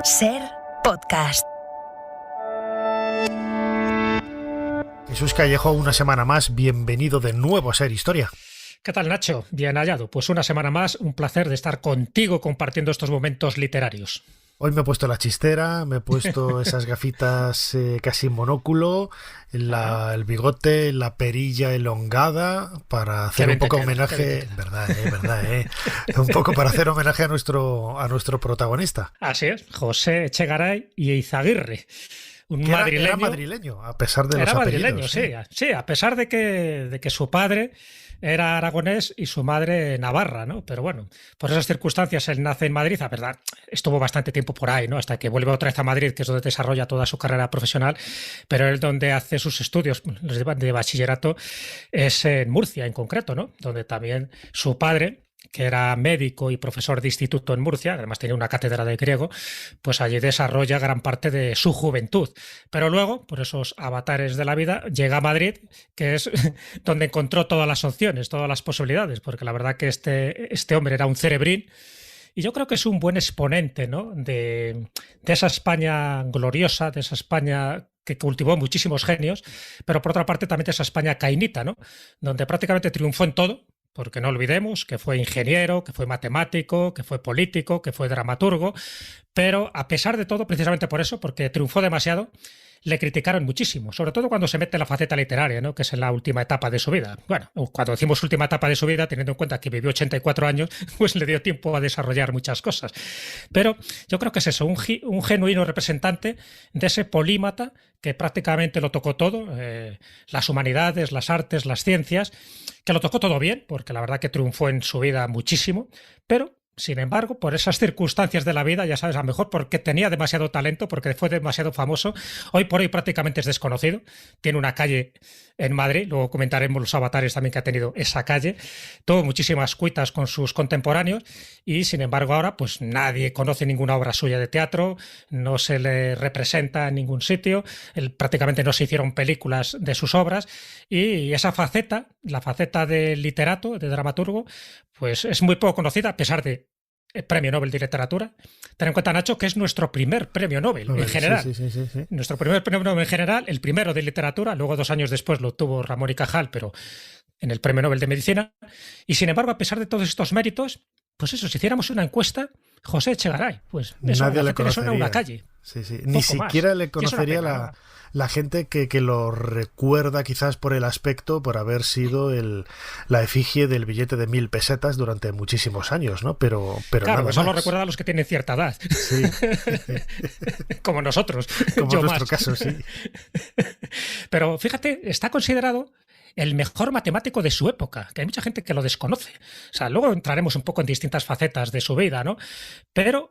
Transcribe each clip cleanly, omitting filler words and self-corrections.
Ser Podcast. Jesús Callejo, una semana más, bienvenido de nuevo a Ser Historia. ¿Qué tal, Nacho? Bien hallado. Pues una semana más, un placer de estar contigo compartiendo estos momentos literarios. Hoy me he puesto la chistera, me he puesto esas gafitas casi monóculo, el bigote, la perilla elongada para hacer un poco homenaje, verdad, un poco para hacer homenaje a nuestro protagonista. Así es, José Echegaray y Eizaguirre. Era madrileño, a pesar de los apellidos. Era madrileño, sí, a pesar de que su padre era aragonés y su madre navarra, ¿no? Pero bueno, por esas circunstancias él nace en Madrid, a verdad, estuvo bastante tiempo por ahí, ¿no? Hasta que vuelve otra vez a Madrid, que es donde desarrolla toda su carrera profesional, pero él donde hace sus estudios de bachillerato es en Murcia en concreto, ¿no? Donde también su padre, que era médico y profesor de instituto en Murcia, además tenía una cátedra de griego, pues allí desarrolla gran parte de su juventud. Pero luego, por esos avatares de la vida, llega a Madrid, que es donde encontró todas las opciones, todas las posibilidades, porque la verdad que este hombre era un cerebrín. Y yo creo que es un buen exponente, ¿no? de esa España gloriosa, de esa España que cultivó muchísimos genios, pero por otra parte también de esa España caínita, ¿no? Donde prácticamente triunfó en todo. Porque no olvidemos que fue ingeniero, que fue matemático, que fue político, que fue dramaturgo, pero a pesar de todo, precisamente por eso, porque triunfó demasiado, le criticaron muchísimo, sobre todo cuando se mete en la faceta literaria, ¿no? Que es en la última etapa de su vida. Bueno, cuando decimos última etapa de su vida, teniendo en cuenta que vivió 84 años, pues le dio tiempo a desarrollar muchas cosas. Pero yo creo que es eso, un genuino representante de ese polímata que prácticamente lo tocó todo, las humanidades, las artes, las ciencias, que lo tocó todo bien, porque la verdad que triunfó en su vida muchísimo, pero sin embargo, por esas circunstancias de la vida, ya sabes, a lo mejor porque tenía demasiado talento, porque fue demasiado famoso, hoy por hoy prácticamente es desconocido. Tiene una calle en Madrid, luego comentaremos los avatares también que ha tenido esa calle. Tuvo muchísimas cuitas con sus contemporáneos y, sin embargo, ahora pues nadie conoce ninguna obra suya de teatro, no se le representa en ningún sitio, prácticamente no se hicieron películas de sus obras y esa faceta, la faceta de literato, de dramaturgo, pues es muy poco conocida a pesar de el Premio Nobel de Literatura. Ten en cuenta, Nacho, que es nuestro primer Premio Nobel en general. Sí. Nuestro primer Premio Nobel en general, el primero de Literatura, luego 2 años después lo tuvo Ramón y Cajal, pero en el Premio Nobel de Medicina. Y sin embargo, a pesar de todos estos méritos, pues eso, si hiciéramos una encuesta, José Echegaray, pues eso, nadie le conocería. Suena una calle. Sí. Ni siquiera más le conocería la gente que lo recuerda quizás por el aspecto, por haber sido la efigie del billete de 1000 pesetas durante muchísimos años, ¿no? Pero claro, nada eso más. lo recuerda a los que tienen cierta edad. Sí. Como nosotros. Como en nuestro caso, sí. Pero fíjate, está considerado el mejor matemático de su época, que hay mucha gente que lo desconoce. O sea, luego entraremos un poco en distintas facetas de su vida, ¿no? Pero,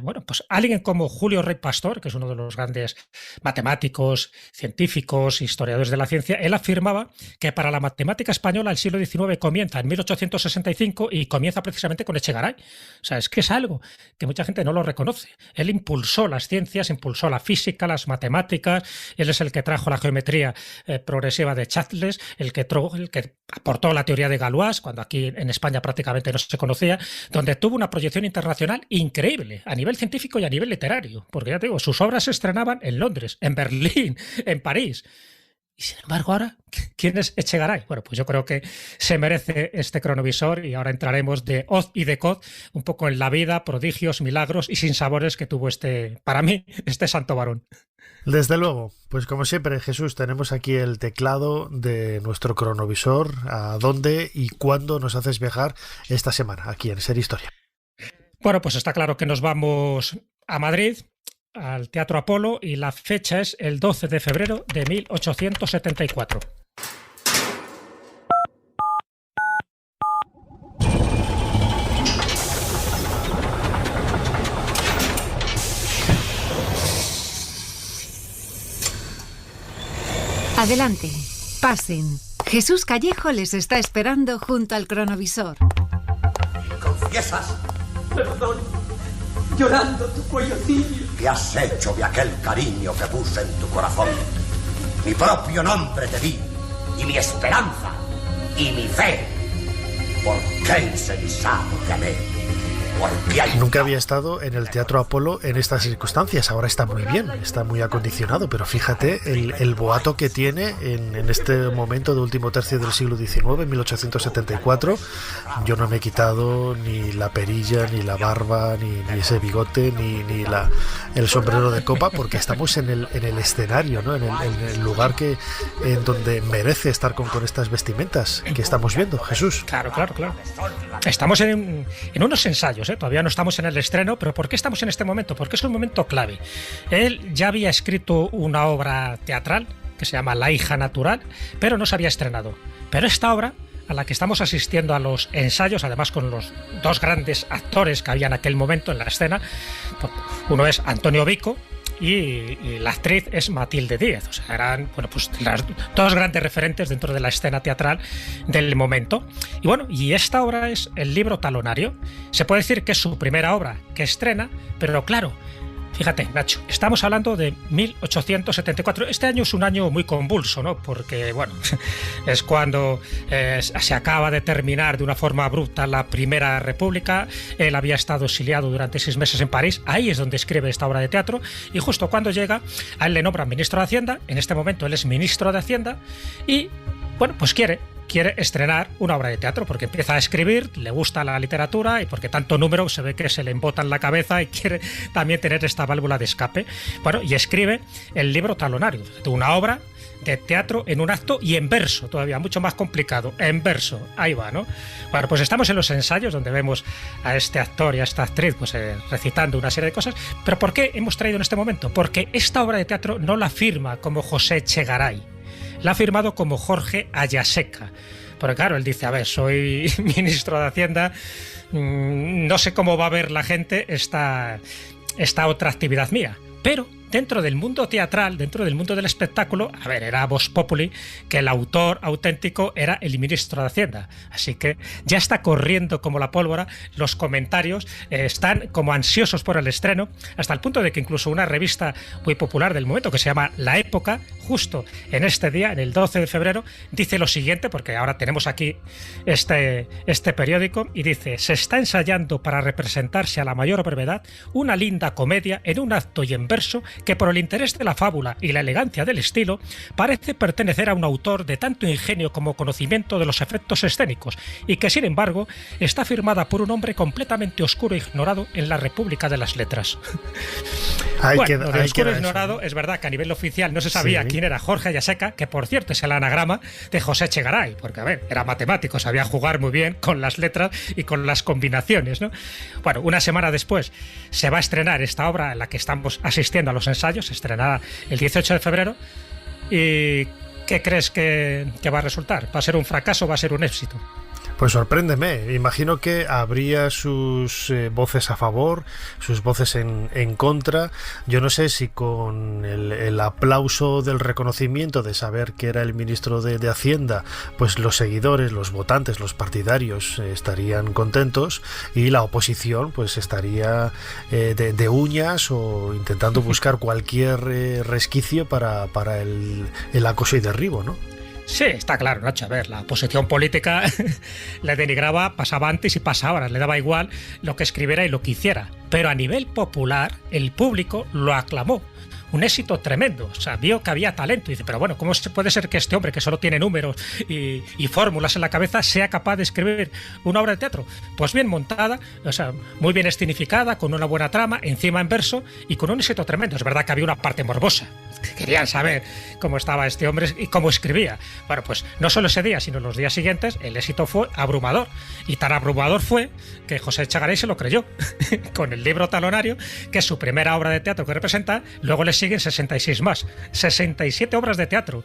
bueno, pues alguien como Julio Rey Pastor, que es uno de los grandes matemáticos, científicos, historiadores de la ciencia, él afirmaba que para la matemática española el siglo XIX comienza en 1865 y comienza precisamente con Echegaray. O sea, es que es algo que mucha gente no lo reconoce. Él impulsó las ciencias, impulsó la física, las matemáticas, él es el que trajo la geometría progresiva de Chasles, el que aportó la teoría de Galois, cuando aquí en España prácticamente no se conocía, donde tuvo una proyección internacional increíble, a nivel científico y a nivel literario, porque ya te digo, sus obras se estrenaban en Londres, en Berlín, en París. Y sin embargo ahora, ¿quién es Echegaray? Bueno, pues yo creo que se merece este cronovisor y ahora entraremos de hoz y de coz un poco en la vida, prodigios, milagros y sinsabores que tuvo para mí, este santo varón. Desde luego, pues como siempre, Jesús, tenemos aquí el teclado de nuestro cronovisor, a dónde y cuándo nos haces viajar esta semana aquí en Ser Historia. Bueno, pues está claro que nos vamos a Madrid, al Teatro Apolo, y la fecha es el 12 de febrero de 1874. Adelante, pasen. Jesús Callejo les está esperando junto al cronovisor. ¿Confiesas? Perdón, llorando tu cuello tibio. ¿Qué has hecho de aquel cariño que puse en tu corazón? Mi propio nombre te di, y mi esperanza, y mi fe. ¿Por qué insensato que amé? Porque hay... Nunca había estado en el Teatro Apolo en estas circunstancias. Ahora está muy bien, está muy acondicionado, pero fíjate el boato que tiene en este momento de último tercio del siglo XIX, 1874. Yo no me he quitado ni la perilla, ni la barba, ni ese bigote, ni el sombrero de copa, porque estamos en el escenario, ¿no? En el lugar en donde merece estar con estas vestimentas que estamos viendo, Jesús. Claro. Estamos en unos ensayos, ¿eh? Todavía no estamos en el estreno, pero ¿por qué estamos en este momento? Porque es un momento clave. Él ya había escrito una obra teatral que se llama La hija natural, pero no se había estrenado. Pero esta obra, a la que estamos asistiendo a los ensayos, además con los dos grandes actores que había en aquel momento en la escena, uno es Antonio Vico y la actriz es Matilde Díez. O sea, eran las dos grandes referentes dentro de la escena teatral del momento. Y esta obra es el libro talonario. Se puede decir que es su primera obra que estrena, pero claro, fíjate, Nacho, estamos hablando de 1874. Este año es un año muy convulso, ¿no? Porque, es cuando se acaba de terminar de una forma abrupta la Primera República. Él había estado exiliado durante 6 meses en París. Ahí es donde escribe esta obra de teatro. Y justo cuando llega, a él le nombran ministro de Hacienda. En este momento él es ministro de Hacienda. Y, quiere estrenar una obra de teatro porque empieza a escribir, le gusta la literatura y porque tanto número se ve que se le embota en la cabeza y quiere también tener esta válvula de escape. Y escribe el libro talonario, una obra de teatro en un acto y en verso, todavía mucho más complicado, en verso, ahí va, ¿no? Pues estamos en los ensayos donde vemos a este actor y a esta actriz recitando una serie de cosas, pero ¿por qué hemos traído en este momento? Porque esta obra de teatro no la firma como José Echegaray, la ha firmado como Jorge Ayaseca. Porque claro, él dice, soy ministro de Hacienda, no sé cómo va a ver la gente esta otra actividad mía. Pero dentro del mundo teatral, dentro del mundo del espectáculo, era Vox Populi que el autor auténtico era el ministro de Hacienda. Así que ya está corriendo como la pólvora, los comentarios están como ansiosos por el estreno, hasta el punto de que incluso una revista muy popular del momento que se llama La Época, justo en este día, en el 12 de febrero, dice lo siguiente, porque ahora tenemos aquí este periódico, y dice: se está ensayando para representarse a la mayor brevedad una linda comedia en un acto y en verso que por el interés de la fábula y la elegancia del estilo parece pertenecer a un autor de tanto ingenio como conocimiento de los efectos escénicos y que sin embargo está firmada por un hombre completamente oscuro e ignorado en la República de las Letras. Lo de oscuro e ignorado es verdad que a nivel oficial no se sabía quién era Jorge Ayaseca, que por cierto es el anagrama de José Echegaray, porque era matemático, sabía jugar muy bien con las letras y con las combinaciones, ¿no? Una semana después se va a estrenar esta obra en la que estamos asistiendo a los ensayos, se estrenará el 18 de febrero. ¿Y qué crees que va a resultar? ¿Va a ser un fracaso o va a ser un éxito? Pues sorpréndeme, imagino que habría sus voces a favor, sus voces en contra. Yo no sé si con el aplauso del reconocimiento de saber que era el ministro de Hacienda, pues los seguidores, los votantes, los partidarios estarían contentos y la oposición pues estaría de uñas o intentando buscar cualquier resquicio para el acoso y derribo, ¿no? Sí, está claro, Nacho. La oposición política le denigraba, pasaba antes y pasa ahora, le daba igual lo que escribiera y lo que hiciera. Pero a nivel popular, el público lo aclamó. Un éxito tremendo, vio que había talento y dice, pero ¿cómo puede ser que este hombre que solo tiene números y fórmulas en la cabeza sea capaz de escribir una obra de teatro? Pues bien montada, muy bien escenificada, con una buena trama, encima en verso y con un éxito tremendo. Es verdad que había una parte morbosa, querían saber cómo estaba este hombre y cómo escribía. Pues no solo ese día, sino los días siguientes, el éxito fue abrumador. Y tan abrumador fue que José Echegaray se lo creyó. Con el libro talonario, que es su primera obra de teatro que representa, luego le siguen 66 más, 67 obras de teatro.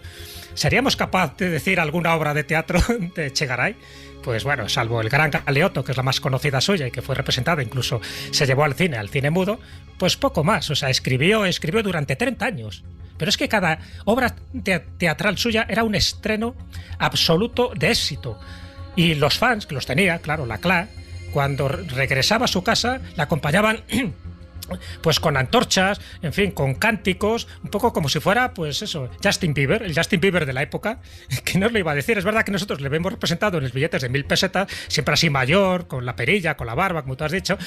¿Seríamos capaces de decir alguna obra de teatro de Echegaray? Pues salvo El Gran Galeoto, que es la más conocida suya y que fue representada, incluso se llevó al cine mudo, pues poco más. Escribió durante 30 años. Pero es que cada obra teatral suya era un estreno absoluto de éxito. Y los fans, que los tenía, claro, la CLA, cuando regresaba a su casa, la acompañaban pues con antorchas, en fin, con cánticos, un poco como si fuera, pues eso, Justin Bieber, el Justin Bieber de la época, que no os lo iba a decir. Es verdad que nosotros le vemos representado en los billetes de 1000 pesetas, siempre así mayor, con la perilla, con la barba, como tú has dicho,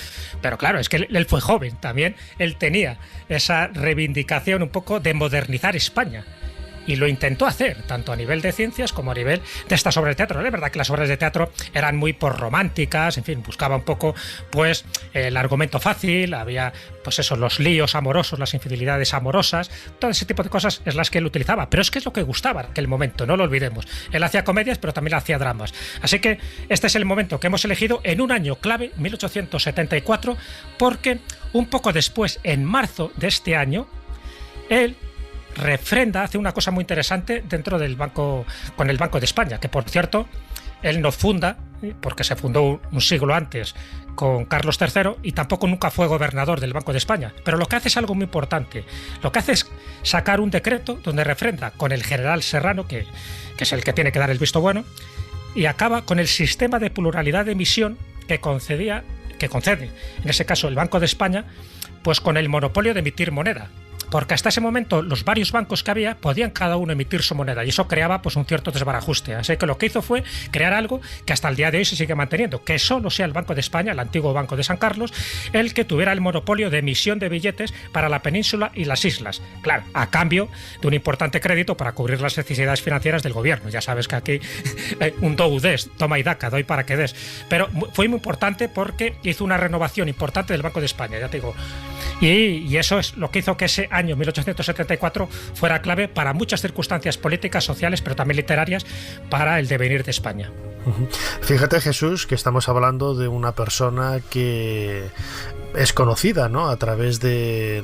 pero claro, es que él fue joven también, él tenía esa reivindicación un poco de modernizar España. Y lo intentó hacer, tanto a nivel de ciencias como a nivel de estas obras de teatro. Es verdad que las obras de teatro eran muy románticas, en fin, buscaba un poco pues el argumento fácil, había pues eso, los líos amorosos, las infidelidades amorosas, todo ese tipo de cosas es las que él utilizaba. Pero es que es lo que gustaba en aquel momento, no lo olvidemos. Él hacía comedias, pero también hacía dramas. Así que este es el momento que hemos elegido en un año clave, 1874, porque un poco después, en marzo de este año, él refrenda, hace una cosa muy interesante dentro del banco, con el Banco de España, que por cierto, él no funda, porque se fundó un siglo antes con Carlos III y tampoco nunca fue gobernador del Banco de España. Pero lo que hace es algo muy importante. Lo que hace es sacar un decreto donde refrenda con el general Serrano, que es el que tiene que dar el visto bueno, y acaba con el sistema de pluralidad de emisión que concede, en ese caso el Banco de España, pues con el monopolio de emitir moneda. Porque hasta ese momento los varios bancos que había podían cada uno emitir su moneda y eso creaba pues un cierto desbarajuste. Así que lo que hizo fue crear algo que hasta el día de hoy se sigue manteniendo, que solo sea el Banco de España, el antiguo Banco de San Carlos, el que tuviera el monopolio de emisión de billetes para la península y las islas. Claro, a cambio de un importante crédito para cubrir las necesidades financieras del gobierno. Ya sabes que aquí un dou des, toma y daca, doy para que des. Pero fue muy importante porque hizo una renovación importante del Banco de España, ya te digo. Y eso es lo que hizo que ese año 1874 fuera clave para muchas circunstancias políticas, sociales, pero también literarias para el devenir de España. Fíjate, Jesús, que estamos hablando de una persona que es conocida, ¿no?, a través de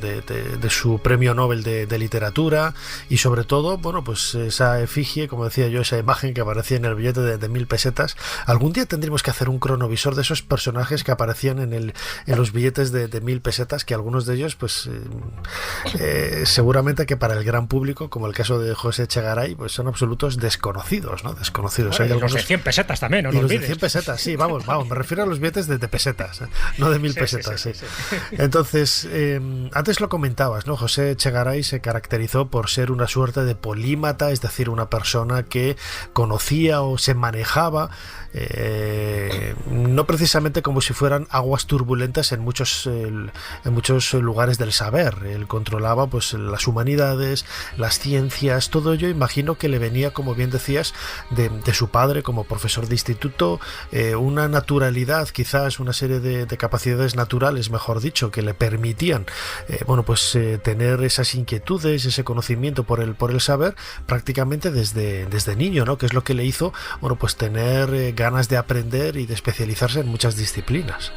su premio Nobel de literatura y sobre todo, bueno, pues esa efigie, como decía yo, esa imagen que aparecía en el billete de 1000 pesetas. Algún día tendremos que hacer un cronovisor de esos personajes que aparecían en los billetes de 1000 pesetas, que algunos de ellos, pues seguramente que para el gran público, como el caso de José Echegaray, pues son absolutos desconocidos, ¿no? Desconocidos. Bueno, hay algunos... los de 100 pesetas también, no lo olvides. Los de 100 pesetas, sí, vamos, me refiero a los billetes de pesetas, no de 1000 pesetas, sí. Entonces, antes lo comentabas, ¿no? José Echegaray se caracterizó por ser una suerte de polímata, es decir, una persona que conocía o se manejaba no precisamente como si fueran aguas turbulentas en muchos lugares del saber. Él controlaba pues las humanidades, las ciencias, todo ello. Imagino que le venía, como bien decías, de su padre como profesor de instituto, una naturalidad, quizás una serie de capacidades naturales, mejor dicho, que le permitían tener esas inquietudes, ese conocimiento por el saber prácticamente desde niño, ¿no? Que es lo que le hizo, bueno, pues tener ganas de aprender y de especializarse en muchas disciplinas.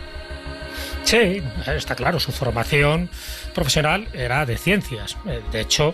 Sí, está claro, su formación profesional era de ciencias. De hecho,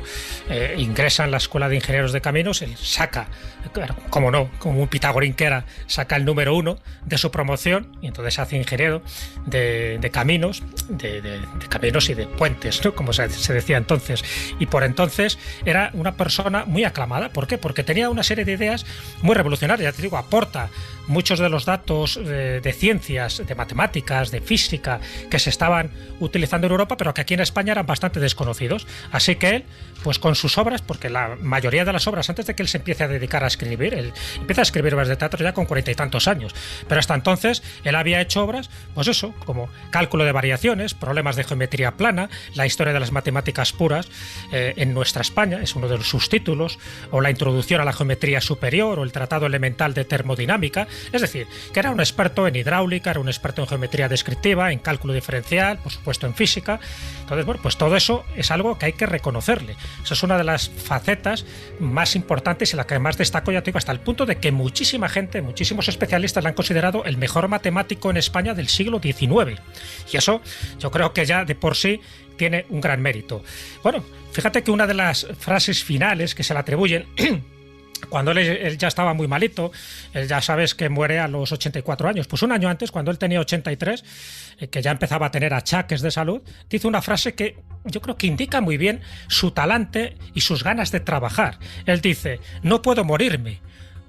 ingresa en la Escuela de Ingenieros de Caminos, él saca, claro, como no, como un pitagorín que era, saca el número 1 de su promoción y entonces hace ingeniero de caminos, de caminos y de puentes, ¿no?, como se decía entonces. Y por entonces era una persona muy aclamada. ¿Por qué? Porque tenía una serie de ideas muy revolucionarias. Ya te digo, aporta muchos de los datos de ciencias, de matemáticas, de física, que se estaban utilizando en Europa, pero que aquí en España eran bastante desconocidos. Así que él, pues con sus obras, porque la mayoría de las obras, antes de que él se empiece a dedicar a escribir, él empieza a escribir obras de teatro ya con 40 y tantos años, pero hasta entonces él había hecho obras, pues eso, como cálculo de variaciones, problemas de geometría plana, la historia de las matemáticas puras en nuestra España, es uno de sus títulos, o la introducción a la geometría superior, o el tratado elemental de termodinámica. Es decir, que era un experto en hidráulica, era un experto en geometría descriptiva, en cálculo diferencial, por supuesto en física. Entonces, bueno, pues todo eso es algo que hay que reconocerle. Esa es una de las facetas más importantes y la que más destaco, ya te digo, hasta el punto de que muchísima gente, muchísimos especialistas le han considerado el mejor matemático en España del siglo XIX. Y eso yo creo que ya de por sí tiene un gran mérito. Bueno, fíjate que una de las frases finales que se le atribuyen cuando él ya estaba muy malito, él ya sabes que muere a los 84 años, pues un año antes, cuando él tenía 83, que ya empezaba a tener achaques de salud, dice una frase que yo creo que indica muy bien su talante y sus ganas de trabajar. Él dice: no puedo morirme,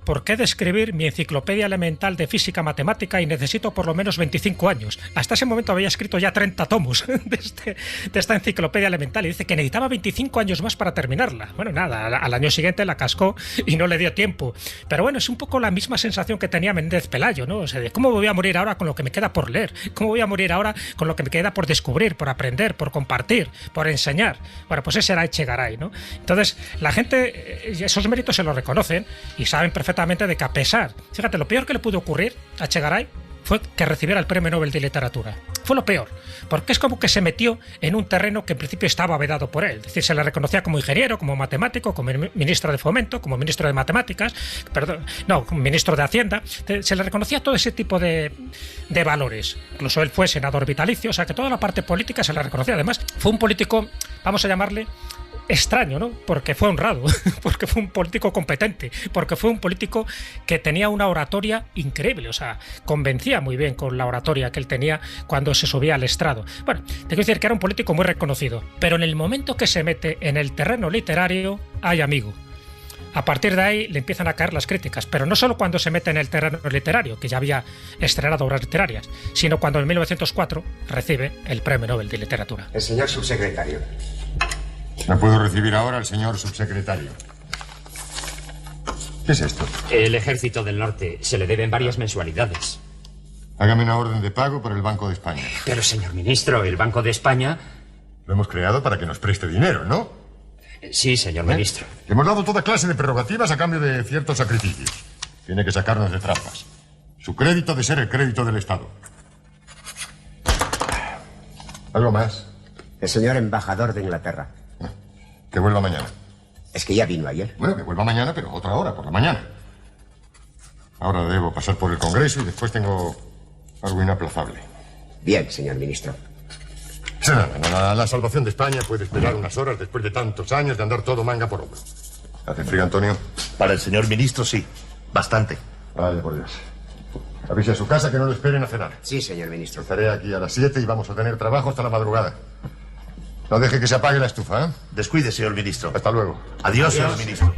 ¿por qué describir mi enciclopedia elemental de física matemática y necesito por lo menos 25 años? Hasta ese momento había escrito ya 30 tomos de esta enciclopedia elemental y dice que necesitaba 25 años más para terminarla. Bueno, nada, al año siguiente la cascó y no le dio tiempo. Pero bueno, es un poco la misma sensación que tenía Méndez Pelayo, ¿no? O sea, de cómo voy a morir ahora con lo que me queda por leer, cómo voy a morir ahora con lo que me queda por descubrir, por aprender, por compartir, por enseñar. Bueno, pues ese era Echegaray, ¿no? Entonces, la gente esos méritos se los reconocen y saben perfectamente de que a pesar, fíjate, lo peor que le pudo ocurrir a Echegaray fue que recibiera el Premio Nobel de Literatura. Fue lo peor, porque es como que se metió en un terreno que en principio estaba vedado por él. Es decir, se le reconocía como ingeniero, como matemático, como ministro de Fomento, como ministro de Matemáticas, como ministro de Hacienda. Se le reconocía todo ese tipo de valores. Incluso él fue senador vitalicio, o sea que toda la parte política se le reconocía. Además, fue un político, vamos a llamarle, extraño, ¿no? Porque fue honrado, porque fue un político competente, porque fue un político que tenía una oratoria increíble, o sea, convencía muy bien con la oratoria que él tenía cuando se subía al estrado. Bueno, te quiero decir que era un político muy reconocido, pero en el momento que se mete en el terreno literario, hay amigo. A partir de ahí le empiezan a caer las críticas, pero no solo cuando se mete en el terreno literario, que ya había estrenado obras literarias, sino cuando en 1904 recibe el Premio Nobel de Literatura. El señor subsecretario. ¿Me puedo recibir ahora al señor subsecretario? ¿Qué es esto? El Ejército del Norte se le deben varias mensualidades. Hágame una orden de pago para el Banco de España. Pero, señor ministro, el Banco de España... Lo hemos creado para que nos preste dinero, ¿no? Sí, señor ministro. Le hemos dado toda clase de prerrogativas a cambio de ciertos sacrificios. Tiene que sacarnos de trampas. Su crédito ha de ser el crédito del Estado. ¿Algo más? El señor embajador de Inglaterra. Que vuelva mañana. Es que ya vino ayer. Bueno, que vuelva mañana, pero otra hora, por la mañana. Ahora debo pasar por el Congreso y después tengo algo inaplazable. Bien, señor ministro. La salvación de España puede esperar unas horas después de tantos años de andar todo manga por hombro. ¿Hace frío, Antonio? Para el señor ministro, sí. Bastante. Vaya, por Dios. Avise a su casa que no lo esperen a cenar. Sí, señor ministro. Estaré aquí a las 7 y vamos a tener trabajo hasta la madrugada. No deje que se apague la estufa, ¿eh? Descuide, señor ministro. Hasta luego. Adiós, señor ministro.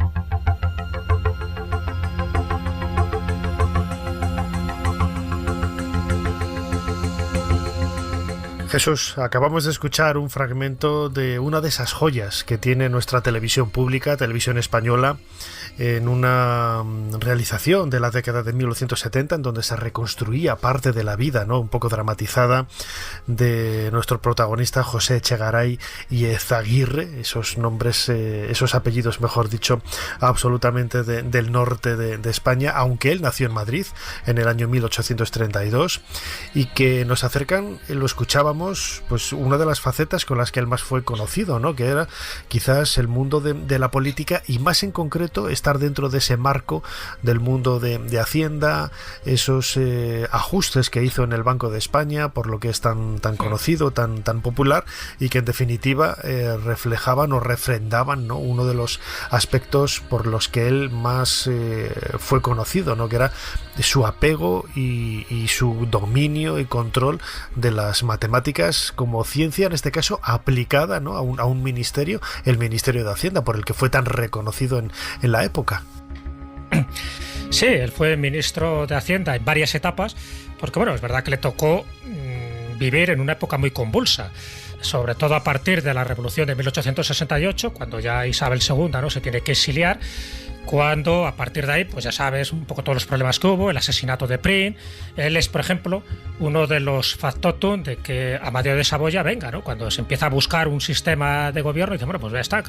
Jesús, acabamos de escuchar un fragmento de una de esas joyas que tiene nuestra televisión pública, televisión española, en una realización de la década de 1970 en donde se reconstruía parte de la vida, ¿no?, un poco dramatizada, de nuestro protagonista José Echegaray y Ezaguirre, esos nombres, esos apellidos, mejor dicho, absolutamente del norte de España, aunque él nació en Madrid en el año 1832, y que nos acercan, lo escuchábamos, pues una de las facetas con las que él más fue conocido, ¿no?, que era quizás el mundo de la política y más en concreto estar dentro de ese marco del mundo de Hacienda, esos ajustes que hizo en el Banco de España, por lo que es tan conocido, tan popular, y que en definitiva reflejaban o refrendaban, ¿no?, uno de los aspectos por los que él más fue conocido, ¿no?, que era su apego y su dominio y control de las matemáticas como ciencia, en este caso aplicada, ¿no?, a un ministerio, el Ministerio de Hacienda, por el que fue tan reconocido en la época. Sí, él fue ministro de Hacienda en varias etapas, porque bueno, es verdad que le tocó vivir en una época muy convulsa, sobre todo a partir de la Revolución de 1868, cuando ya Isabel II, ¿no?, se tiene que exiliar, cuando a partir de ahí, pues ya sabes un poco todos los problemas que hubo, el asesinato de Prim. Él es, por ejemplo, uno de los factotum de que Amadeo de Saboya venga, ¿no? Cuando se empieza a buscar un sistema de gobierno, dice, bueno, pues ya está,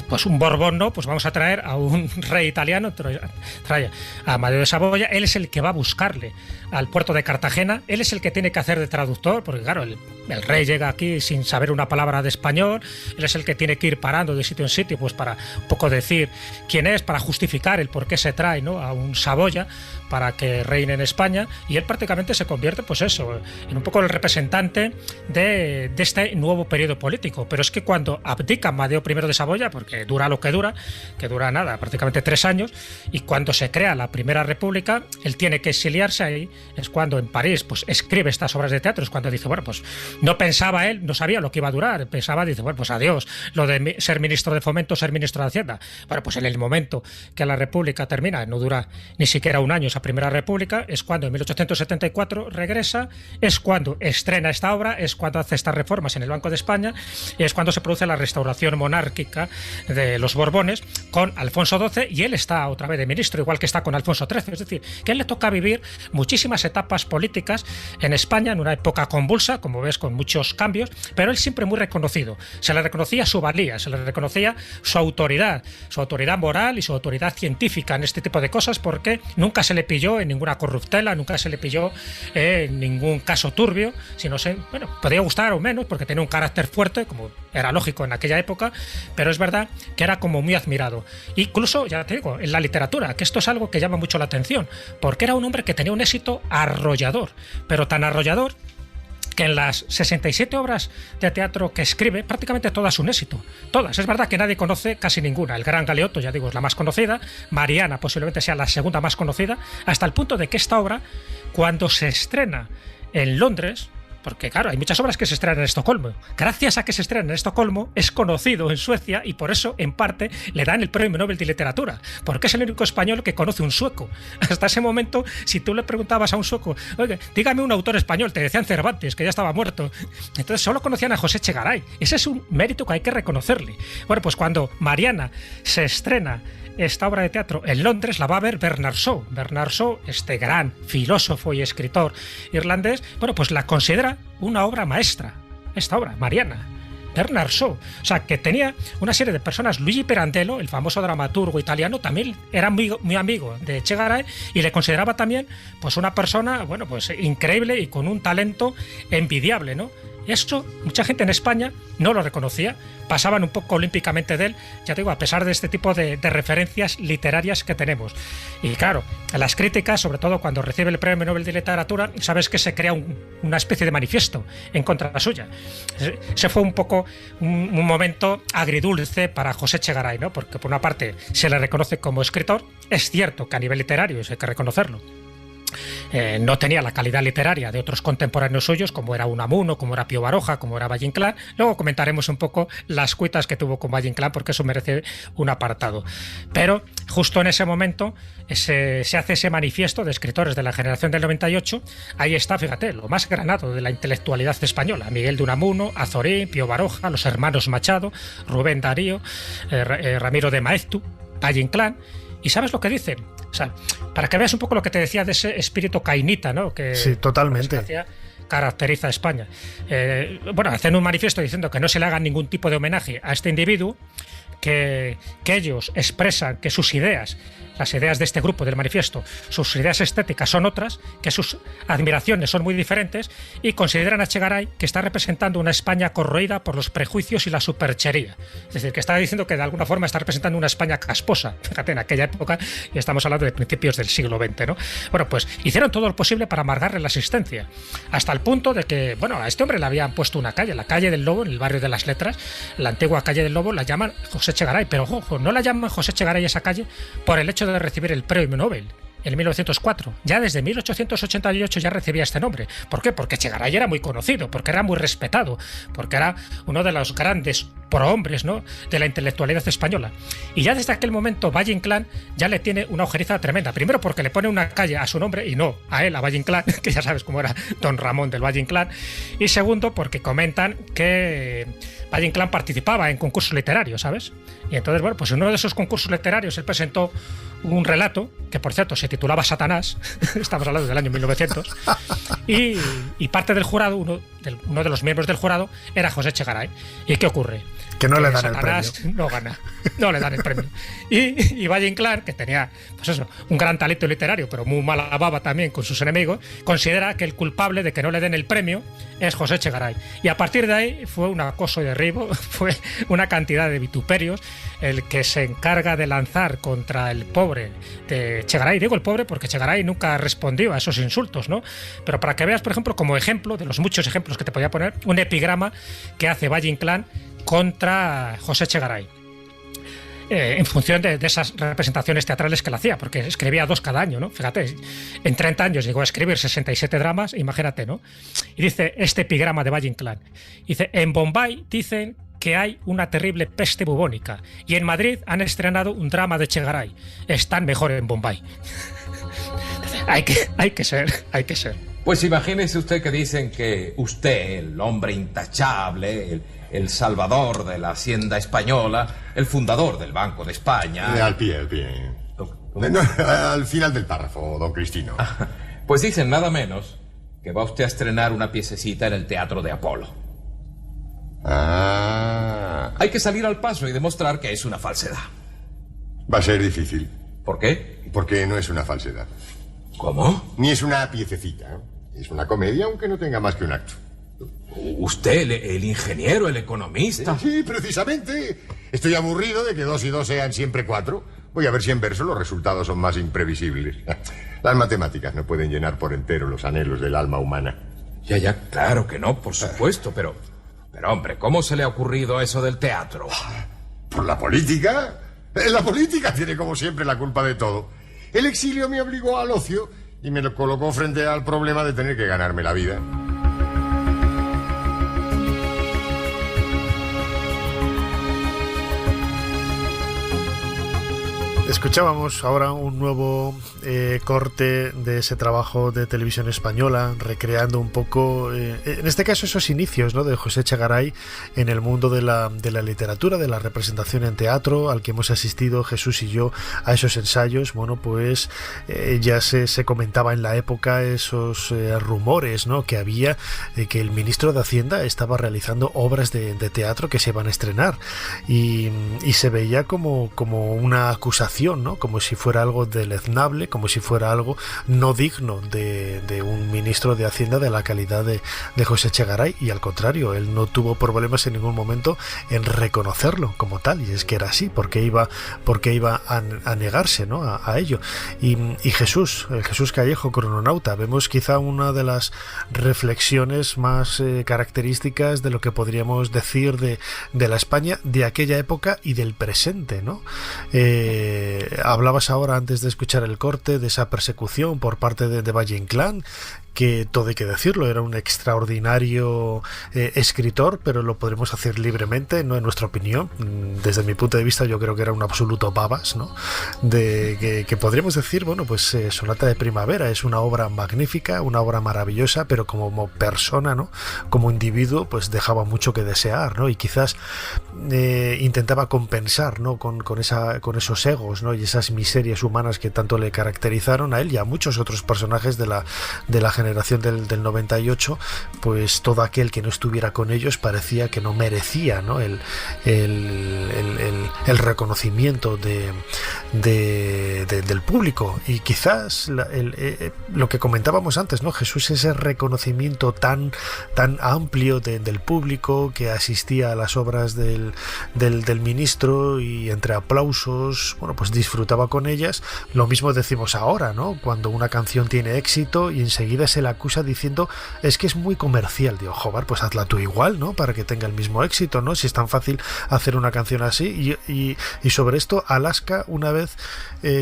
pues un Borbón, ¿no? Pues vamos a traer a un rey italiano, trae a Amadeo de Saboya. Él es el que va a buscarle al puerto de Cartagena, él es el que tiene que hacer de traductor, porque claro, el rey llega aquí sin saber una palabra de español, él es el que tiene que ir parando de sitio en sitio, pues para un poco decir quién es, para justificar el por qué se trae, ¿no?, a un Saboya para que reine en España, y él prácticamente se convierte, pues eso, en un poco el representante de este nuevo periodo político. Pero es que cuando abdica Amadeo I de Saboya, porque dura lo que dura nada, prácticamente 3 años, y cuando se crea la Primera República, él tiene que exiliarse ahí, es cuando en París pues escribe estas obras de teatro, es cuando dice, bueno, pues no pensaba él, no sabía lo que iba a durar, pensaba, dice, bueno, pues adiós, lo de ser ministro de Fomento, ser ministro de Hacienda. Bueno, pues en el momento que la República termina, no dura ni siquiera un año esa Primera República, es cuando en 1874 regresa, es cuando estrena esta obra, es cuando hace estas reformas en el Banco de España y es cuando se produce la restauración monárquica de los Borbones con Alfonso XII, y él está otra vez de ministro, igual que está con Alfonso XIII. Es decir, que a él le toca vivir muchísimas etapas políticas en España, en una época convulsa, como ves, con muchos cambios, pero él siempre muy reconocido. Se le reconocía su valía, se le reconocía su autoridad moral y su autoridad científica en este tipo de cosas, porque nunca se le pilló en ninguna corruptela, nunca se le pilló en ningún caso turbio, sino podía gustar o menos, porque tenía un carácter fuerte, como era lógico en aquella época, pero es verdad que era como muy admirado. Incluso, ya te digo, en la literatura, que esto es algo que llama mucho la atención, porque era un hombre que tenía un éxito arrollador, pero tan arrollador que en las 67 obras de teatro que escribe, prácticamente todas un éxito. Todas. Es verdad que nadie conoce casi ninguna. El Gran Galeotto, ya digo, es la más conocida. Mariana posiblemente sea la segunda más conocida, hasta el punto de que esta obra, cuando se estrena en Londres, porque claro, hay muchas obras que se estrenan en Estocolmo. Gracias a que se estrenan en Estocolmo, es conocido en Suecia y por eso, en parte, le dan el Premio Nobel de Literatura, porque es el único español que conoce un sueco. Hasta ese momento, si tú le preguntabas a un sueco, oye, dígame un autor español, te decían Cervantes, que ya estaba muerto. Entonces solo conocían a José Echegaray. Ese es un mérito que hay que reconocerle. Bueno, pues cuando Mariana se estrena esta obra de teatro en Londres, la va a ver Bernard Shaw. Bernard Shaw, este gran filósofo y escritor irlandés, bueno, pues la considera una obra maestra. Esta obra, Mariana. Bernard Shaw. O sea, que tenía una serie de personas. Luigi Pirandello, el famoso dramaturgo italiano, también era muy amigo de Echegaray y le consideraba también pues una persona, bueno, pues increíble y con un talento envidiable, ¿no? Esto, mucha gente en España no lo reconocía, pasaban un poco olímpicamente de él, ya te digo, a pesar de este tipo de referencias literarias que tenemos. Y claro, en las críticas, sobre todo cuando recibe el Premio Nobel de Literatura, sabes que se crea una especie de manifiesto en contra de la suya. Ese fue un poco un momento agridulce para José Echegaray, ¿no? Porque por una parte se le reconoce como escritor, es cierto que a nivel literario, eso hay que reconocerlo, no tenía la calidad literaria de otros contemporáneos suyos, como era Unamuno, como era Pío Baroja, como era Valle Inclán. Luego comentaremos un poco las cuitas que tuvo con Valle Inclán, porque eso merece un apartado. Pero justo en ese momento se hace ese manifiesto de escritores de la generación del 98. Ahí está, fíjate, lo más granado de la intelectualidad española: Miguel de Unamuno, Azorín, Pío Baroja, los hermanos Machado, Rubén Darío, Ramiro de Maeztu, Valle Inclán. ¿Y sabes lo que dicen? O sea, para que veas un poco lo que te decía de ese espíritu cainita, ¿no? Que, sí, totalmente. Caracteriza a España. Bueno, hacen un manifiesto diciendo que no se le haga ningún tipo de homenaje a este individuo, que ellos expresan que sus ideas, las ideas de este grupo del manifiesto, sus ideas estéticas son otras, que sus admiraciones son muy diferentes, y consideran a Echegaray que está representando una España corroída por los prejuicios y la superchería. Es decir, que está diciendo que de alguna forma está representando una España casposa. Fíjate, en aquella época, y estamos hablando de principios del siglo XX, ¿no? Bueno, pues hicieron todo lo posible para amargarle la existencia, hasta el punto de que, bueno, a este hombre le habían puesto una calle, la calle del Lobo, en el barrio de las Letras, la antigua calle del Lobo, la llaman José Echegaray, pero ojo, no la llaman José Echegaray esa calle por el hecho de recibir el Premio Nobel en 1904. Ya desde 1888 ya recibía este nombre. ¿Por qué? Porque Echegaray era muy conocido, porque era muy respetado, porque era uno de los grandes prohombres, ¿no?, de la intelectualidad española. Y ya desde aquel momento Valle Inclán ya le tiene una ojeriza tremenda. Primero porque le pone una calle a su nombre y no a él, a Valle Inclán, que ya sabes cómo era don Ramón del Valle Inclán. Y segundo porque comentan que Valle Inclán participaba en concursos literarios, ¿sabes? Y entonces, bueno, pues en uno de esos concursos literarios él presentó un relato, que por cierto se titulaba Satanás, estamos hablando del año 1900, y parte del jurado, uno de los miembros del jurado, era José Echegaray. ¿Y qué ocurre? Que no le dan Satanás el premio. No gana, no le dan el premio. Y Valle Inclán, que tenía, pues eso, un gran talento literario, pero muy mala baba también con sus enemigos, considera que el culpable de que no le den el premio es José Echegaray. Y a partir de ahí fue un acoso y derribo, fue una cantidad de vituperios el que se encarga de lanzar contra el pobre de Echegaray. Digo el pobre porque Echegaray nunca respondió a esos insultos, ¿no? Pero para que veas, por ejemplo, como ejemplo de los muchos ejemplos que te podía poner, un epigrama que hace Valle Inclán contra José Echegaray, en función de esas representaciones teatrales que él hacía, porque escribía 2 cada año, ¿no? Fíjate, en 30 años llegó a escribir 67 dramas, imagínate, ¿no? Y dice este epigrama de Valle Inclán, dice: en Bombay dicen que hay una terrible peste bubónica. Y en Madrid han estrenado un drama de Echegaray. Están mejor en Bombay. hay que ser. Pues imagínese usted que dicen que usted, el hombre intachable, el salvador de la hacienda española, el fundador del Banco de España... Al pie. No, al final del párrafo, don Cristino. Pues dicen nada menos que va usted a estrenar una piececita en el Teatro de Apolo. Hay que salir al paso y demostrar que es una falsedad. Va a ser difícil. ¿Por qué? Porque no es una falsedad. ¿Cómo? Ni es una piececita. Es una comedia, aunque no tenga más que un acto. ¿Usted, el ingeniero, el economista? Sí, precisamente. Estoy aburrido de que 2 y 2 sean siempre 4. Voy a ver si en verso los resultados son más imprevisibles. Las matemáticas no pueden llenar por entero los anhelos del alma humana. Ya, claro que no, por supuesto, pero hombre, ¿cómo se le ha ocurrido eso del teatro? ¿Por la política? La política tiene como siempre la culpa de todo. El exilio me obligó al ocio y me lo colocó frente al problema de tener que ganarme la vida. Escuchábamos ahora un nuevo corte de ese trabajo de televisión española, recreando un poco, en este caso, esos inicios, ¿no?, de José Echegaray en el mundo de la literatura, de la representación en teatro, al que hemos asistido Jesús y yo a esos ensayos. Bueno, pues ya se comentaba en la época esos rumores, ¿no?, que había de que el ministro de Hacienda estaba realizando obras de teatro que se iban a estrenar, y se veía como una acusación, ¿no?, como si fuera algo deleznable, como si fuera algo no digno de un ministro de Hacienda de la calidad de José Echegaray, y al contrario, él no tuvo problemas en ningún momento en reconocerlo como tal, y es que era así, porque iba a negarse, ¿no?, a ello. Y Jesús Callejo, crononauta, vemos quizá una de las reflexiones más características de lo que podríamos decir de la España de aquella época y del presente, ¿no? Hablabas ahora, antes de escuchar el corte, de esa persecución por parte de Valle Inclán, que todo hay que decirlo, era un extraordinario escritor, pero lo podremos hacer libremente, no en nuestra opinión. Desde mi punto de vista, yo creo que era un absoluto babas, ¿no? Que podríamos decir, bueno, pues Sonata de Primavera es una obra magnífica, una obra maravillosa, pero como persona, ¿no?, como individuo, pues dejaba mucho que desear, ¿no? Y quizás intentaba compensar, ¿no?, con esos egos, ¿no?, y esas miserias humanas que tanto le caracterizaron a él y a muchos otros personajes de la generación del 98, pues todo aquel que no estuviera con ellos parecía que no merecía, ¿no?, el reconocimiento del público. Y quizás lo que comentábamos antes, ¿no?, Jesús, ese reconocimiento tan amplio del público que asistía a las obras del ministro, y entre aplausos, bueno, pues disfrutaba con ellas. Lo mismo decimos ahora, ¿no?, cuando una canción tiene éxito y enseguida se le acusa diciendo es que es muy comercial. Digo, joder, pues hazla tú igual, ¿no?, para que tenga el mismo éxito, ¿no?, si es tan fácil hacer una canción así. Y sobre esto, Alaska, una vez,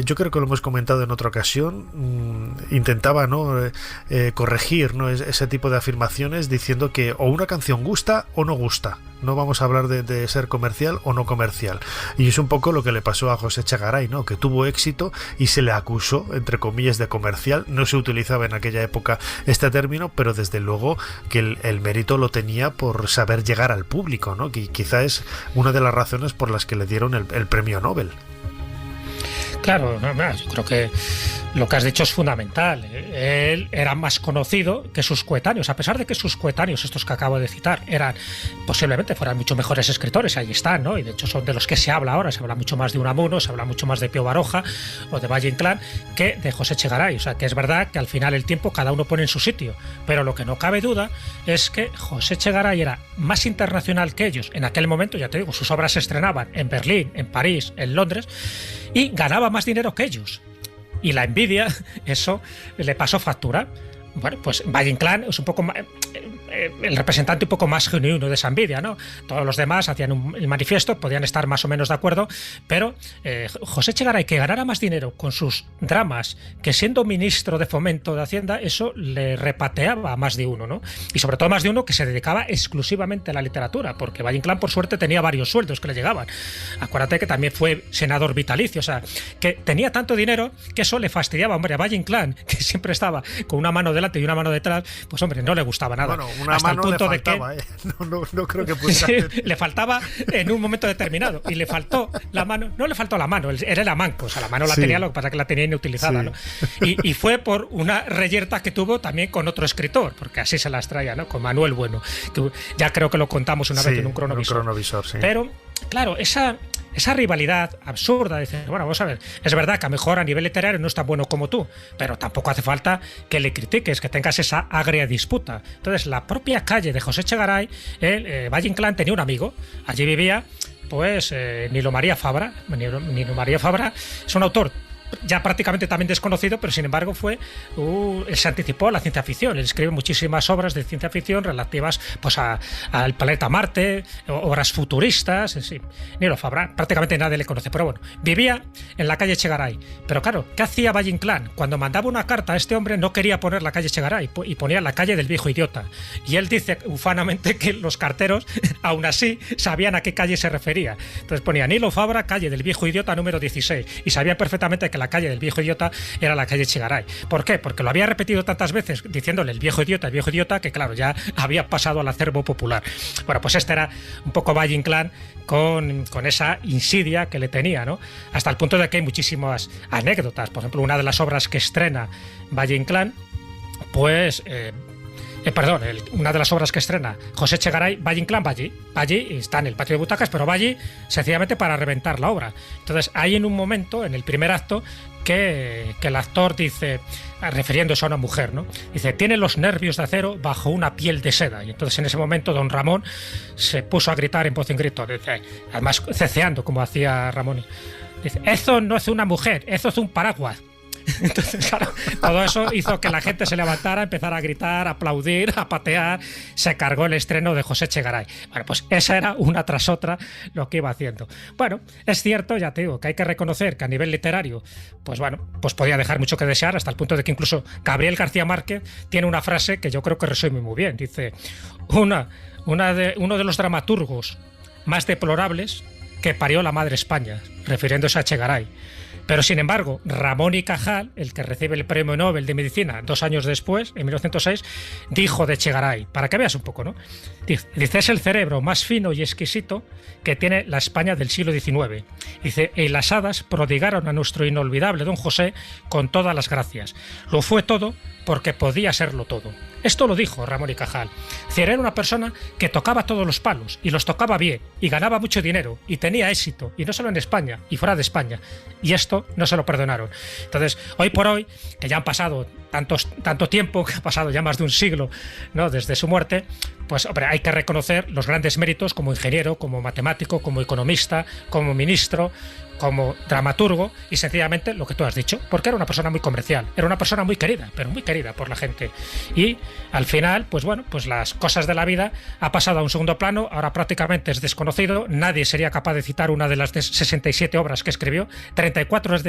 yo creo que lo hemos comentado en otra ocasión, intentaba, ¿no?, corregir, ¿no?, ese tipo de afirmaciones, diciendo que o una canción gusta o no gusta. No vamos a hablar de ser comercial o no comercial. Y es un poco lo que le pasó a José Echegaray, ¿no?, que tuvo éxito y se le acusó, entre comillas, de comercial. No se utilizaba en aquella época este término, pero desde luego que el mérito lo tenía por saber llegar al público, ¿no?, que quizá es una de las razones por las que le dieron el premio Nobel. Claro, yo creo que lo que has dicho es fundamental. Él era más conocido que sus coetáneos, a pesar de que sus coetáneos, estos que acabo de citar, posiblemente fueran mucho mejores escritores, ahí están, ¿no? Y de hecho son de los que se habla ahora. Se habla mucho más de Unamuno, se habla mucho más de Pío Baroja o de Valle Inclán que de José Echegaray. O sea, que es verdad que al final el tiempo cada uno pone en su sitio, pero lo que no cabe duda es que José Echegaray era más internacional que ellos. En aquel momento, ya te digo, sus obras se estrenaban en Berlín, en París, en Londres, y ganaba más dinero que ellos. Y la envidia, eso le pasó factura. Bueno, pues Valle Inclán es un poco más, el representante un poco más genuino de esa envidia, ¿no? Todos los demás hacían el manifiesto, podían estar más o menos de acuerdo, pero José Echegaray, que ganara más dinero con sus dramas que siendo ministro de Fomento de Hacienda, eso le repateaba a más de uno, ¿no? Y sobre todo más de uno que se dedicaba exclusivamente a la literatura, porque Valle Inclán, por suerte, tenía varios sueldos que le llegaban. Acuérdate que también fue senador vitalicio, o sea, que tenía tanto dinero que eso le fastidiaba, hombre, a Valle Inclán, que siempre estaba con una mano delante y una mano detrás, pues hombre, no le gustaba nada. Bueno, una hasta mano el punto le faltaba, de que no creo que pudiera sí, le faltaba en un momento determinado y le faltó la mano, no le faltó la mano, era la manco, o sea, la mano la tenía, lo que pasa es que la tenía inutilizada, ¿no? Y fue por una reyerta que tuvo también con otro escritor, porque así se las traía, ¿no? Con Manuel Bueno, que ya creo que lo contamos una vez en un cronovisor. Sí. Pero, claro, esa rivalidad absurda, dice, bueno, vamos a ver, es verdad que a lo mejor a nivel literario no es tan bueno como tú, pero tampoco hace falta que le critiques, que tengas esa agria disputa. Entonces, la propia calle de José Echegaray, Valle Inclán tenía un amigo, allí vivía, pues, Nilo María Fabra. Nilo María Fabra es un autor ya prácticamente también desconocido, pero sin embargo él se anticipó a la ciencia ficción. Él escribe muchísimas obras de ciencia ficción relativas pues al planeta Marte, obras futuristas, sí. Nilo Fabra, prácticamente nadie le conoce, pero bueno, vivía en la calle Echegaray. Pero claro, ¿qué hacía Valle Inclán? Cuando mandaba una carta a este hombre no quería poner la calle Echegaray y ponía la calle del viejo idiota. Y él dice ufanamente que los carteros aún así sabían a qué calle se refería. Entonces ponía Nilo Fabra, calle del viejo idiota número 16, y sabía perfectamente que la calle del viejo idiota era la calle Echegaray. ¿Por qué? Porque lo había repetido tantas veces diciéndole el viejo idiota, que claro, ya había pasado al acervo popular. Bueno, pues este era un poco Valle Inclán con esa insidia que le tenía, ¿no? Hasta el punto de que hay muchísimas anécdotas. Por ejemplo, una de las obras que estrena Valle Inclán, pues... una de las obras que estrena José Echegaray, Valle Inclán, Valle está en el patio de butacas, pero Valle sencillamente para reventar la obra. Entonces hay en un momento, en el primer acto, que el actor dice, refiriéndose a una mujer, ¿no? Dice, tiene los nervios de acero bajo una piel de seda. Y entonces en ese momento don Ramón se puso a gritar en voz en grito, dice, además ceceando como hacía Ramón. Dice, eso no es una mujer, eso es un paraguas. Entonces, claro, todo eso hizo que la gente se levantara, empezara a gritar, a aplaudir, a patear. Se cargó el estreno de José Echegaray. Bueno, pues esa era una tras otra lo que iba haciendo. Bueno, es cierto, ya te digo, que hay que reconocer que a nivel literario, pues bueno, pues podía dejar mucho que desear, hasta el punto de que incluso Gabriel García Márquez tiene una frase que yo creo que resume muy bien. Dice, uno de los dramaturgos más deplorables que parió la madre España, refiriéndose a Echegaray. Pero, sin embargo, Ramón y Cajal, el que recibe el Premio Nobel de Medicina 2 años después, en 1906, dijo de Echegaray, para que veas un poco, ¿no? Dice, es el cerebro más fino y exquisito que tiene la España del siglo XIX. Dice, y las hadas prodigaron a nuestro inolvidable don José con todas las gracias. Lo fue todo porque podía serlo todo. Esto lo dijo Ramón y Cajal. Era una persona que tocaba todos los palos, y los tocaba bien, y ganaba mucho dinero, y tenía éxito, y no solo en España, y fuera de España. Y esto no se lo perdonaron. Entonces, hoy por hoy, que ya han pasado tanto tiempo, que ha pasado ya más de un siglo, ¿no?, desde su muerte, pues hombre, hay que reconocer los grandes méritos como ingeniero, como matemático, como economista, como ministro, como dramaturgo, y sencillamente lo que tú has dicho, porque era una persona muy comercial, era una persona muy querida, pero muy querida por la gente. Y al final, pues bueno, pues las cosas de la vida ha pasado a un segundo plano, ahora prácticamente es desconocido, nadie sería capaz de citar una de las 67 obras que escribió, 34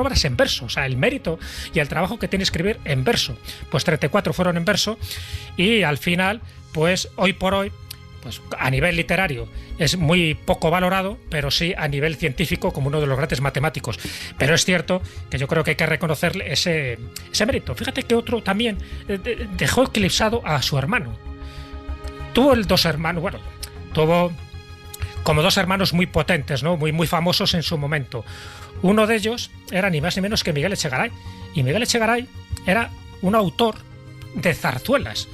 obras en verso, o sea, el mérito y el trabajo que tiene escribir en verso, pues 34 fueron en verso, y al final, pues hoy por hoy, pues a nivel literario es muy poco valorado, pero sí a nivel científico como uno de los grandes matemáticos. Pero es cierto que yo creo que hay que reconocerle ese mérito. Fíjate que otro también dejó eclipsado a su hermano. Tuvo como dos hermanos muy potentes, ¿no? Muy famosos en su momento. Uno de ellos era ni más ni menos que Miguel Echegaray. Y Miguel Echegaray era un autor de zarzuelas.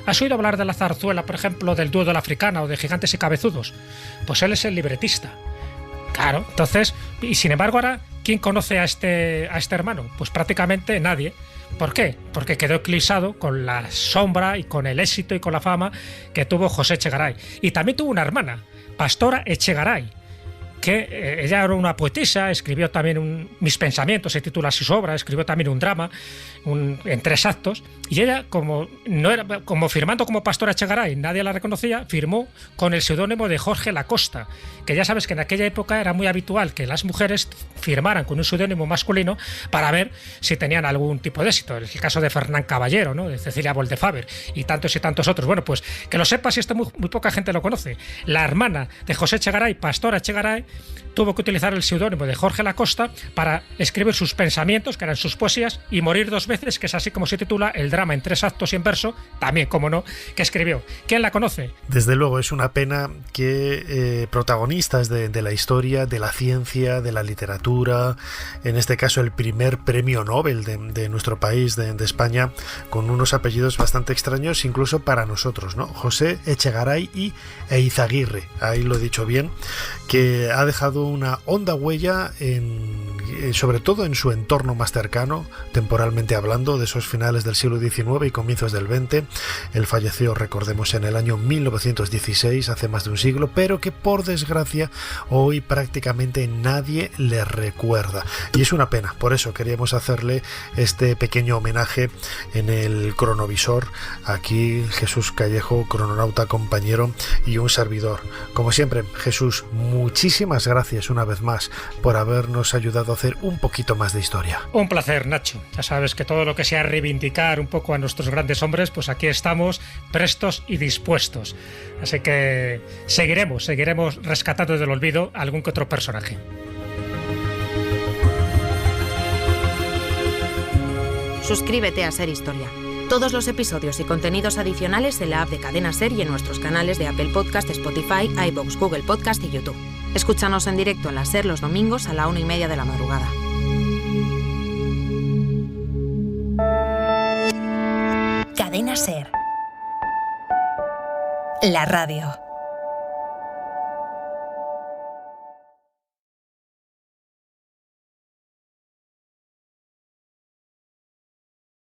¿Has oído hablar de la zarzuela, por ejemplo, del dúo de la africana o de Gigantes y Cabezudos? Pues él es el libretista. Claro, entonces, y sin embargo ahora, ¿quién conoce a este hermano? Pues prácticamente nadie. ¿Por qué? Porque quedó eclipsado con la sombra y con el éxito y con la fama que tuvo José Echegaray. Y también tuvo una hermana, Pastora Echegaray. que ella era una poetisa, escribió también Mis pensamientos, se titula así su obra, escribió también un drama en 3 actos, y ella, como firmando como Pastora Echegaray, nadie la reconocía, firmó con el seudónimo de Jorge Lacosta, que ya sabes que en aquella época era muy habitual que las mujeres firmaran con un seudónimo masculino para ver si tenían algún tipo de éxito. El caso de Fernán Caballero, ¿no? De Cecilia Boldefaber y tantos otros. Bueno, pues que lo sepas, y esto muy poca gente lo conoce. La hermana de José Echegaray, Pastora Echegaray, tuvo que utilizar el seudónimo de Jorge Lacosta para escribir sus pensamientos, que eran sus poesías, y Morir 2 veces, que es así como se titula el drama en 3 actos y en verso, también, como no, que escribió. ¿Quién la conoce? Desde luego, es una pena que protagonistas de la historia, de la ciencia, de la literatura, en este caso el primer premio Nobel de nuestro país, de España, con unos apellidos bastante extraños incluso para nosotros, ¿no? José Echegaray y Eizaguirre, ahí lo he dicho bien, que ha dejado una honda huella sobre todo en su entorno más cercano, temporalmente hablando, de esos finales del siglo XIX y comienzos del XX. Él falleció, recordemos, en el año 1916, hace más de un siglo, pero que por desgracia hoy prácticamente nadie le recuerda. Y es una pena, por eso queríamos hacerle este pequeño homenaje en el cronovisor. Aquí Jesús Callejo, crononauta, compañero y un servidor. Como siempre, Jesús, muchísimas gracias una vez más por habernos ayudado a hacer un poquito más de historia. Un placer, Nacho. Ya sabes que todo lo que sea reivindicar un poco a nuestros grandes hombres, pues aquí estamos prestos y dispuestos. Así que seguiremos rescatando del olvido algún que otro personaje. Suscríbete a Ser Historia. Todos los episodios y contenidos adicionales en la app de Cadena Ser y en nuestros canales de Apple Podcast, Spotify, iVoox, Google Podcast y YouTube. Escúchanos en directo en la Ser los domingos a la 1:30 de la madrugada. Cadena Ser. La radio.